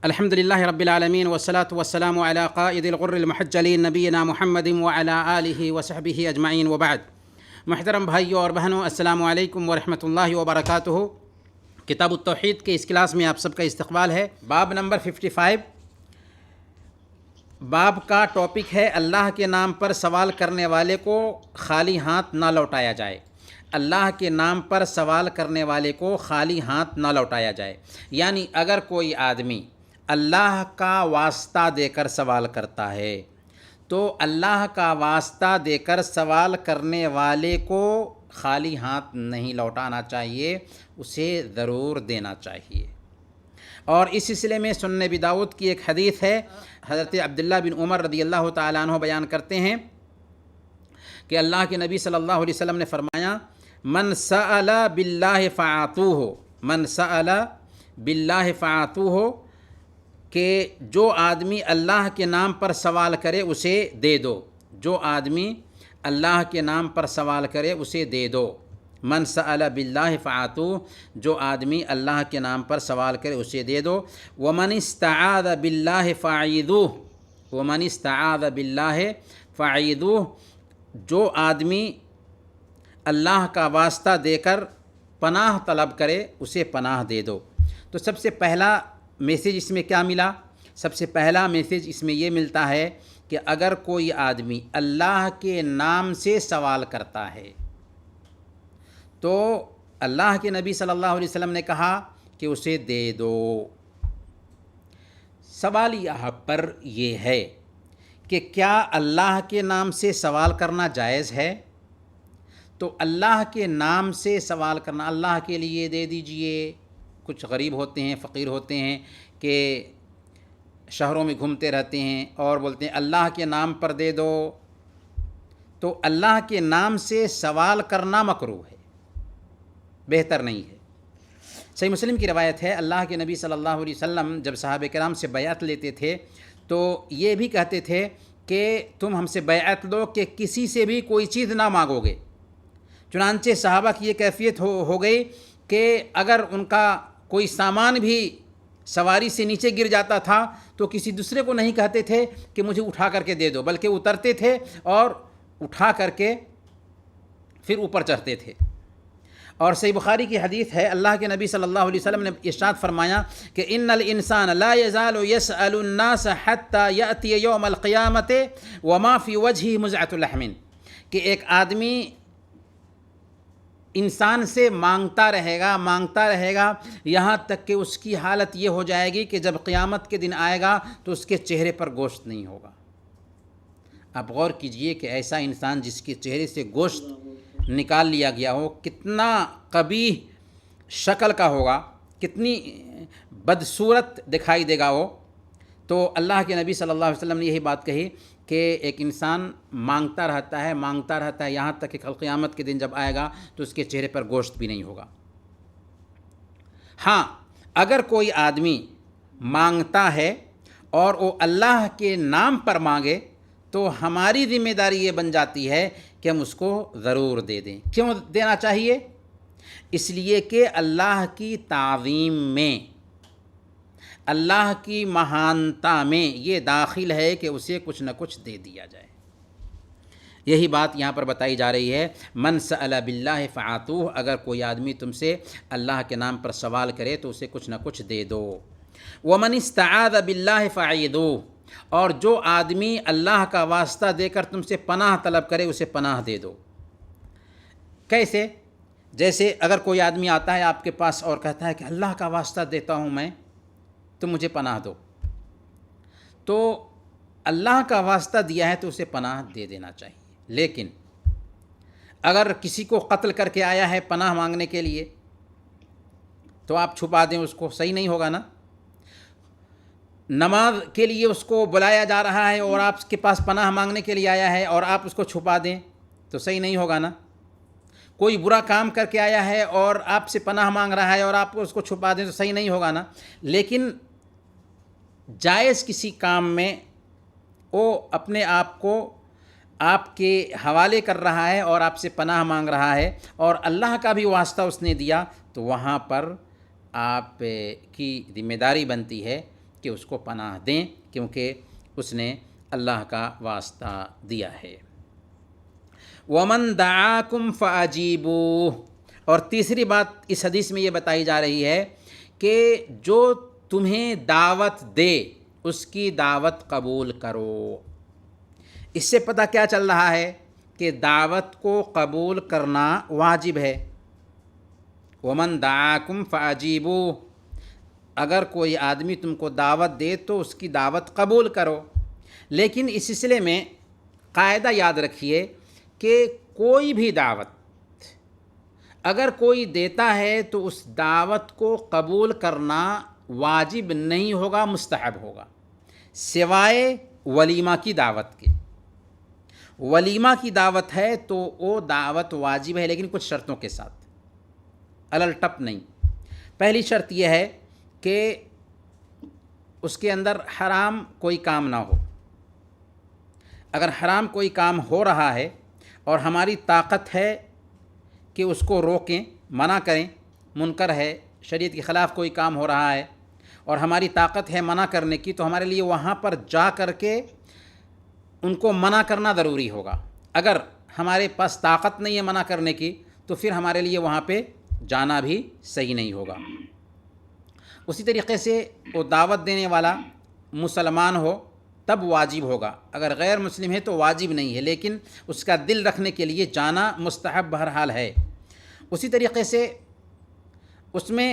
الحمد للہ رب العالمین والصلاة والسلام علی قائد الغر المحجلین نبینا محمد وعلی آلہ وصحبہ اجمعین وبعد۔ محترم بھائیوں اور بہنوں، السلام علیکم ورحمۃ اللہ وبرکاتہ۔ کتاب التوحید کے اس کلاس میں آپ سب کا استقبال ہے۔ باب نمبر 55، باب کا ٹاپک ہے اللہ کے نام پر سوال کرنے والے کو خالی ہاتھ نہ لوٹایا جائے۔ اللہ کے نام پر سوال کرنے والے کو خالی ہاتھ نہ لوٹایا جائے، یعنی اگر کوئی آدمی اللہ کا واسطہ دے کر سوال کرتا ہے تو اللہ کا واسطہ دے کر سوال کرنے والے کو خالی ہاتھ نہیں لوٹانا چاہیے، اسے ضرور دینا چاہیے۔ اور اس سلسلے میں سنن ابی داؤد کی ایک حدیث ہے، حضرت عبداللہ بن عمر رضی اللہ تعالیٰ عنہ بیان کرتے ہیں کہ اللہ کے نبی صلی اللہ علیہ وسلم نے فرمایا، من سأل باللہ فاعطوہ، من سأل باللہ فاعطوہ، کہ جو آدمی اللہ کے نام پر سوال کرے اسے دے دو، جو آدمی اللہ کے نام پر سوال کرے اسے دے دو۔ من سأل باللہ فاعطوہ، جو آدمی اللہ کے نام پر سوال کرے اسے دے دو۔ ومن استعاذ باللہ فاعیذوہ، ومن استعاذ باللہ فاعیذوہ، جو آدمی اللہ کا واسطہ دے کر پناہ طلب کرے اسے پناہ دے دو۔ تو سب سے پہلا میسیج اس میں کیا ملا؟ سب سے پہلا میسیج اس میں یہ ملتا ہے کہ اگر کوئی آدمی اللہ کے نام سے سوال کرتا ہے تو اللہ کے نبی صلی اللہ علیہ وسلم نے کہا کہ اسے دے دو۔ سوال یہاں پر یہ ہے کہ کیا اللہ کے نام سے سوال کرنا جائز ہے؟ تو اللہ کے نام سے سوال کرنا، اللہ کے لیے دے دیجئے۔ کچھ غریب ہوتے ہیں، فقیر ہوتے ہیں کہ شہروں میں گھومتے رہتے ہیں اور بولتے ہیں اللہ کے نام پر دے دو، تو اللہ کے نام سے سوال کرنا مکروہ ہے، بہتر نہیں ہے۔ صحیح مسلم کی روایت ہے، اللہ کے نبی صلی اللہ علیہ وسلم جب صحابہ کرام سے بیعت لیتے تھے تو یہ بھی کہتے تھے کہ تم ہم سے بیعت لو کہ کسی سے بھی کوئی چیز نہ مانگو گے۔ چنانچہ صحابہ کی یہ کیفیت ہو گئی کہ اگر ان کا کوئی سامان بھی سواری سے نیچے گر جاتا تھا تو کسی دوسرے کو نہیں کہتے تھے کہ مجھے اٹھا کر کے دے دو، بلکہ اترتے تھے اور اٹھا کر کے پھر اوپر چڑھتے تھے۔ اور صحیح بخاری کی حدیث ہے، اللہ کے نبی صلی اللہ علیہ وسلم نے ارشاد فرمایا کہ ان الانسان لا يزال يسأل الناس حتى يأتي يوم القیامة وما في وجهه مزعة لحم، کہ ایک آدمی انسان سے مانگتا رہے گا یہاں تک کہ اس کی حالت یہ ہو جائے گی کہ جب قیامت کے دن آئے گا تو اس کے چہرے پر گوشت نہیں ہوگا۔ آپ غور کیجئے کہ ایسا انسان جس کے چہرے سے گوشت نکال لیا گیا ہو کتنا قبیح شکل کا ہوگا، کتنی بدصورت دکھائی دے گا وہ۔ تو اللہ کے نبی صلی اللہ علیہ وسلم نے یہی بات کہی کہ ایک انسان مانگتا رہتا ہے یہاں تک کہ قیامت کے دن جب آئے گا تو اس کے چہرے پر گوشت بھی نہیں ہوگا۔ ہاں، اگر کوئی آدمی مانگتا ہے اور وہ اللہ کے نام پر مانگے تو ہماری ذمہ داری یہ بن جاتی ہے کہ ہم اس کو ضرور دے دیں۔ کیوں دینا چاہیے؟ اس لیے کہ اللہ کی تعظیم میں، اللہ کی مہانتا میں یہ داخل ہے کہ اسے کچھ نہ کچھ دے دیا جائے۔ یہی بات یہاں پر بتائی جا رہی ہے، من سأل باللہ فاعطوہ، اگر کوئی آدمی تم سے اللہ کے نام پر سوال کرے تو اسے کچھ نہ کچھ دے دو۔ ومن استعاذ باللہ فاعیذوہ، اور جو آدمی اللہ کا واسطہ دے کر تم سے پناہ طلب کرے اسے پناہ دے دو۔ کیسے؟ جیسے اگر کوئی آدمی آتا ہے آپ کے پاس اور کہتا ہے کہ اللہ کا واسطہ دیتا ہوں میں، تو مجھے پناہ دو، تو اللہ کا واسطہ دیا ہے تو اسے پناہ دے دینا چاہیے۔ لیکن اگر کسی کو قتل کر کے آیا ہے پناہ مانگنے کے لیے تو آپ چھپا دیں اس کو، صحیح نہیں ہوگا نا۔ نماز کے لیے اس کو بلایا جا رہا ہے اور آپ کے پاس پناہ مانگنے کے لیے آیا ہے اور آپ اس کو چھپا دیں تو صحیح نہیں ہوگا نا۔ کوئی برا کام کر کے آیا ہے اور آپ سے پناہ مانگ رہا ہے اور آپ اس کو چھپا دیں تو صحیح نہیں ہوگا نا۔ لیکن جائز کسی کام میں وہ اپنے آپ کو آپ کے حوالے کر رہا ہے اور آپ سے پناہ مانگ رہا ہے اور اللہ کا بھی واسطہ اس نے دیا، تو وہاں پر آپ کی ذمہ داری بنتی ہے کہ اس کو پناہ دیں، کیونکہ اس نے اللہ کا واسطہ دیا ہے۔ وَمَن دَعَاكُمْ فَأَجِيبُوهُ، اور تیسری بات اس حدیث میں یہ بتائی جا رہی ہے کہ جو تمہیں دعوت دے اس کی دعوت قبول کرو۔ اس سے پتہ کیا چل رہا ہے کہ دعوت کو قبول کرنا واجب ہے۔ وَمَن دَعَاكُمْ فَأَجِيبُوهُ، اگر کوئی آدمی تم کو دعوت دے تو اس کی دعوت قبول کرو۔ لیکن اس سلسلے میں قاعدہ یاد رکھیے کہ کوئی بھی دعوت اگر کوئی دیتا ہے تو اس دعوت کو قبول کرنا واجب نہیں ہوگا، مستحب ہوگا، سوائے ولیمہ کی دعوت کے۔ ولیمہ کی دعوت ہے تو وہ دعوت واجب ہے، لیکن کچھ شرطوں کے ساتھ، علل ٹپ نہیں۔ پہلی شرط یہ ہے کہ اس کے اندر حرام کوئی کام نہ ہو۔ اگر حرام کوئی کام ہو رہا ہے اور ہماری طاقت ہے کہ اس کو روکیں، منع کریں، منکر ہے، شریعت کے خلاف کوئی کام ہو رہا ہے اور ہماری طاقت ہے منع کرنے کی، تو ہمارے لیے وہاں پر جا کر کے ان کو منع کرنا ضروری ہوگا۔ اگر ہمارے پاس طاقت نہیں ہے منع کرنے کی تو پھر ہمارے لیے وہاں پہ جانا بھی صحیح نہیں ہوگا۔ اسی طریقے سے وہ دعوت دینے والا مسلمان ہو تب واجب ہوگا، اگر غیر مسلم ہے تو واجب نہیں ہے، لیکن اس کا دل رکھنے کے لیے جانا مستحب بہرحال ہے۔ اسی طریقے سے اس میں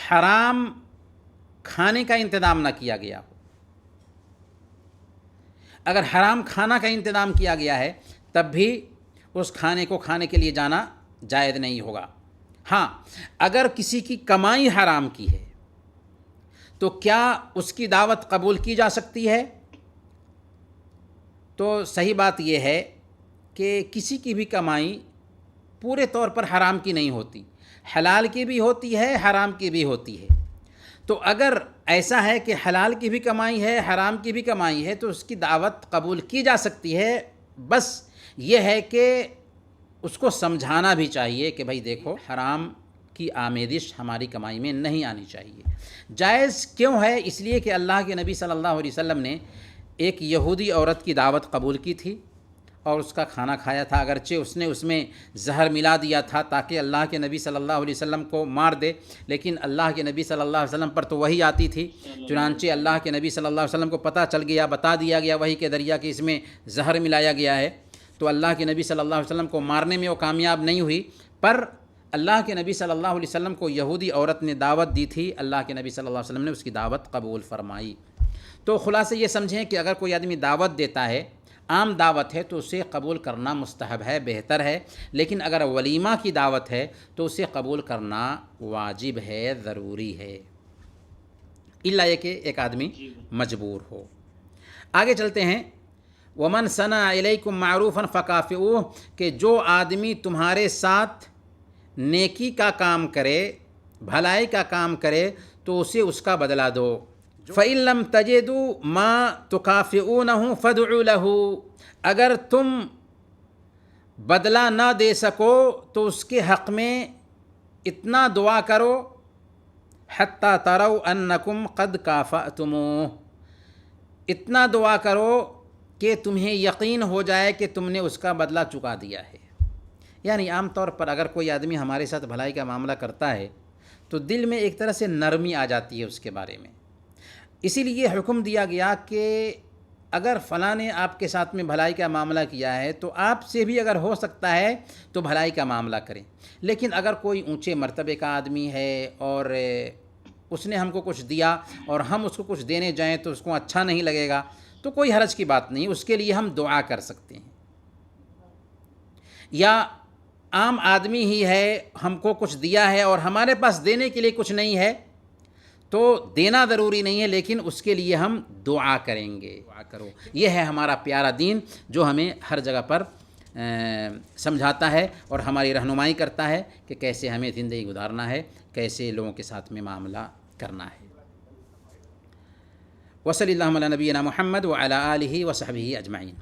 حرام کھانے کا انتظام نہ کیا گیا ہو۔ اگر حرام کھانا کا انتظام کیا گیا ہے تب بھی اس کھانے کو کھانے کے لیے جانا جائز نہیں ہوگا۔ ہاں، اگر کسی کی کمائی حرام کی ہے تو کیا اس کی دعوت قبول کی جا سکتی ہے؟ تو صحیح بات یہ ہے کہ کسی کی بھی کمائی پورے طور پر حرام کی نہیں ہوتی، حلال کی بھی ہوتی ہے، حرام کی بھی ہوتی ہے۔ تو اگر ایسا ہے کہ حلال کی بھی کمائی ہے، حرام کی بھی کمائی ہے، تو اس کی دعوت قبول کی جا سکتی ہے۔ بس یہ ہے کہ اس کو سمجھانا بھی چاہیے کہ بھائی دیکھو، حرام کی آمیزش ہماری کمائی میں نہیں آنی چاہیے۔ جائز کیوں ہے؟ اس لیے کہ اللہ کے نبی صلی اللہ علیہ وسلم نے ایک یہودی عورت کی دعوت قبول کی تھی اور اس کا کھانا کھایا تھا، اگرچہ اس نے اس میں زہر ملا دیا تھا تاکہ اللہ کے نبی صلی اللہ علیہ وسلم کو مار دے، لیکن اللہ کے نبی صلی اللہ علیہ وسلم پر تو وحی آتی تھی، چنانچہ اللہ کے نبی صلی اللہ علیہ وسلم کو پتہ چل گیا، بتا دیا گیا وحی کے ذریعہ کہ اس میں زہر ملایا گیا ہے، تو اللہ کے نبی صلی اللہ علیہ وسلم کو مارنے میں وہ کامیاب نہیں ہوئی، پر اللہ کے نبی صلی اللہ علیہ وسلم کو یہودی عورت نے دعوت دی تھی، اللہ کے نبی صلی اللہ علیہ وسلم نے اس کی دعوت قبول فرمائی۔ تو خلاصہ یہ سمجھیں کہ اگر کوئی آدمی دعوت دیتا ہے، عام دعوت ہے، تو اسے قبول کرنا مستحب ہے، بہتر ہے، لیکن اگر ولیمہ کی دعوت ہے تو اسے قبول کرنا واجب ہے، ضروری ہے، الا یہ کہ ایک آدمی مجبور ہو۔ آگے چلتے ہیں۔ وَمَنْ صَنَعَ إِلَيْكُمْ مَعْرُوفًا فَكَافِئُوهُ، کہ جو آدمی تمہارے ساتھ نیکی کا کام کرے، بھلائی کا کام کرے تو اسے اس کا بدلہ دو۔ فَإِن لَمْ تَجِدُوا مَا تُكَافِئُونَهُ فَادْعُوا لَهُ، اگر تم بدلہ نہ دے سکو تو اس کے حق میں اتنا دعا کرو حَتَّى تَرَوْا أَنَّكُمْ قَدْ كَافَأْتُمُوهُ، اتنا دعا کرو کہ تمہیں یقین ہو جائے کہ تم نے اس کا بدلہ چکا دیا ہے۔ یعنی عام طور پر اگر کوئی آدمی ہمارے ساتھ بھلائی کا معاملہ کرتا ہے تو دل میں ایک طرح سے نرمی آ جاتی ہے اس کے بارے میں، اسی لیے حکم دیا گیا کہ اگر فلاں نے آپ کے ساتھ میں بھلائی کا معاملہ کیا ہے تو آپ سے بھی اگر ہو سکتا ہے تو بھلائی کا معاملہ کریں، لیکن اگر کوئی اونچے مرتبے کا آدمی ہے اور اس نے ہم کو کچھ دیا اور ہم اس کو کچھ دینے جائیں تو اس کو اچھا نہیں لگے گا تو کوئی حرج کی بات نہیں، اس کے لیے ہم دعا کر سکتے ہیں۔ یا عام آدمی ہی ہے، ہم کو کچھ دیا ہے اور ہمارے پاس دینے کے لیے کچھ نہیں ہے تو دینا ضروری نہیں ہے، لیکن اس کے لیے ہم دعا کریں گے۔ دعا کرو، یہ ہے ہمارا پیارا دین جو ہمیں ہر جگہ پر سمجھاتا ہے اور ہماری رہنمائی کرتا ہے کہ کیسے ہمیں زندگی گزارنا ہے، کیسے لوگوں کے ساتھ میں معاملہ کرنا ہے۔ وصلی اللہ علی نبینا محمد وعلی آلہ وصحبہ اجمعین۔